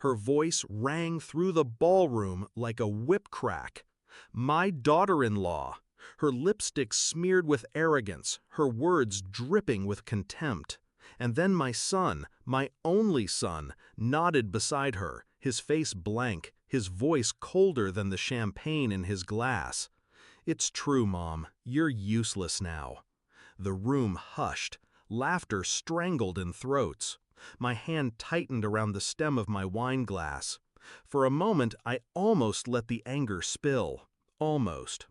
Her voice rang through the ballroom like a whip crack. My daughter-in-law, her lipstick smeared with arrogance, her words dripping with contempt. And then my son, my only son, nodded beside her, his face blank, his voice colder than the champagne in his glass. "It's true, Mom, you're useless now." The room hushed, laughter strangled in throats. My hand tightened around the stem of my wine glass. For a moment, I almost let the anger spill. Almost.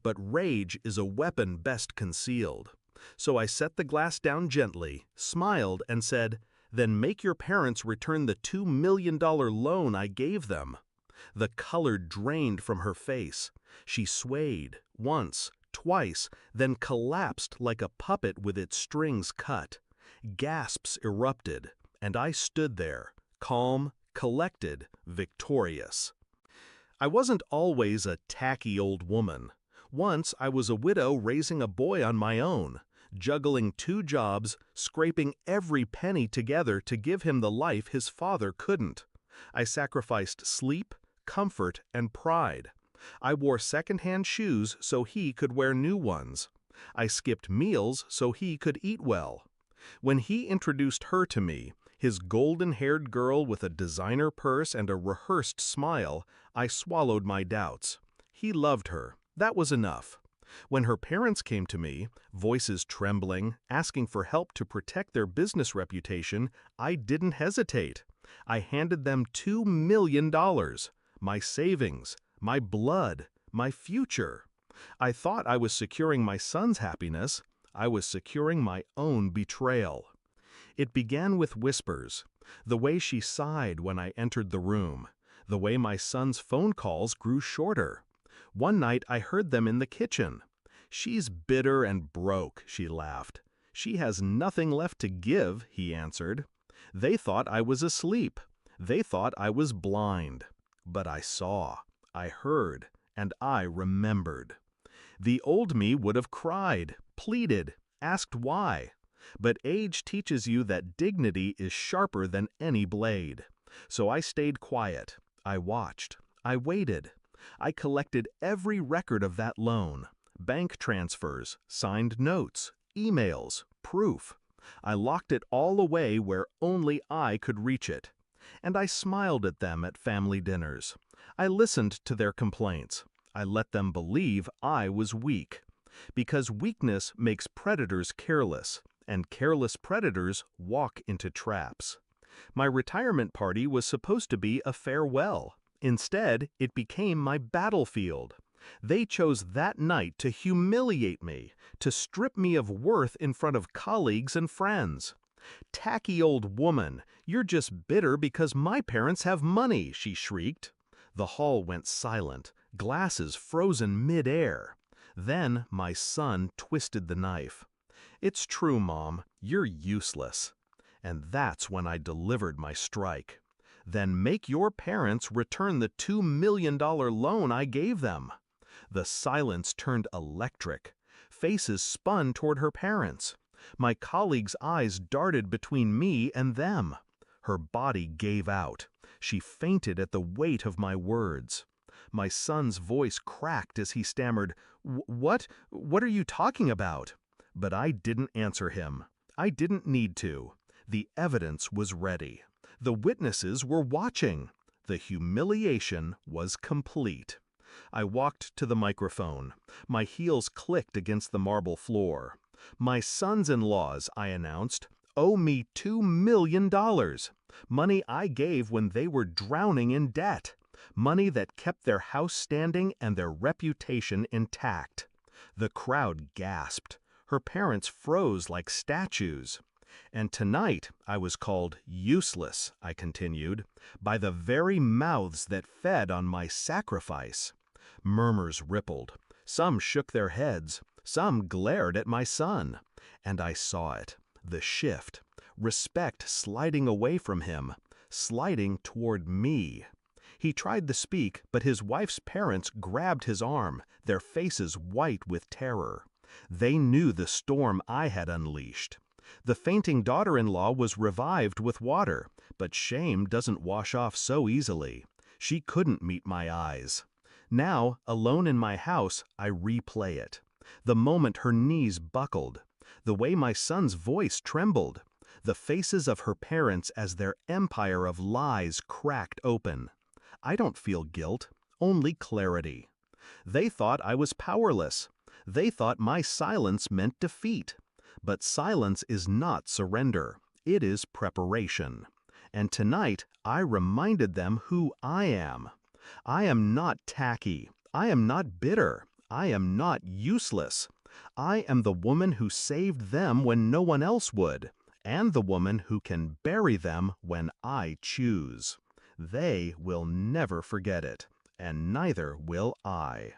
But rage is a weapon best concealed. So I set the glass down gently, smiled, and said, "Then make your parents return the $2 million loan I gave them." The color drained from her face. She swayed, once, twice, then collapsed like a puppet with its strings cut. Gasps erupted, and I stood there, calm, collected, victorious. I wasn't always a tacky old woman. Once I was a widow raising a boy on my own, juggling 2 jobs, scraping every penny together to give him the life his father couldn't. I sacrificed sleep, comfort, and pride. I wore second-hand shoes so he could wear new ones. I skipped meals so he could eat well. When he introduced her to me, his golden-haired girl with a designer purse and a rehearsed smile, I swallowed my doubts. He loved her. That was enough. When her parents came to me, voices trembling, asking for help to protect their business reputation, I didn't hesitate. I handed them $2 million, my savings, my blood, my future. I thought I was securing my son's happiness. I was securing my own betrayal. It began with whispers, the way she sighed when I entered the room, the way my son's phone calls grew shorter. One night I heard them in the kitchen. "She's bitter and broke," she laughed. "She has nothing left to give," he answered. They thought I was asleep. They thought I was blind. But I saw, I heard, and I remembered. The old me would have cried, pleaded, asked why. But age teaches you that dignity is sharper than any blade. So I stayed quiet. I watched. I waited. I collected every record of that loan. Bank transfers, signed notes, emails, proof. I locked it all away where only I could reach it. And I smiled at them at family dinners. I listened to their complaints. I let them believe I was weak. Because weakness makes predators careless, and careless predators walk into traps. My retirement party was supposed to be a farewell. Instead, it became my battlefield. They chose that night to humiliate me, to strip me of worth in front of colleagues and friends. "Tacky old woman, you're just bitter because my parents have money," she shrieked. The hall went silent, glasses frozen mid-air. Then my son twisted the knife. "It's true, Mom, you're useless." And that's when I delivered my strike. "Then make your parents return the $2 million loan I gave them." The silence turned electric. Faces spun toward her parents. My colleague's eyes darted between me and them. Her body gave out. She fainted at the weight of my words. My son's voice cracked as he stammered, What are you talking about?" But I didn't answer him. I didn't need to. The evidence was ready. The witnesses were watching. The humiliation was complete. I walked to the microphone. My heels clicked against the marble floor. "My sons-in-laws," I announced, "owe me $2 million. Money I gave when they were drowning in debt. Money that kept their house standing and their reputation intact." The crowd gasped. Her parents froze like statues. "And tonight I was called useless," I continued, "by the very mouths that fed on my sacrifice." Murmurs rippled. Some shook their heads. Some glared at my son. And I saw it. The shift. Respect sliding away from him. Sliding toward me. He tried to speak, but his wife's parents grabbed his arm, their faces white with terror. They knew the storm I had unleashed. The fainting daughter-in-law was revived with water. But shame doesn't wash off so easily. She couldn't meet my eyes. Now, alone in my house, I replay it. The moment her knees buckled, the way my son's voice trembled, the faces of her parents as their empire of lies cracked open. I don't feel guilt, only clarity. They thought I was powerless. They thought my silence meant defeat. But silence is not surrender. It is preparation. And tonight, I reminded them who I am. I am not tacky. I am not bitter. I am not useless. I am the woman who saved them when no one else would, and the woman who can bury them when I choose. They will never forget it, and neither will I.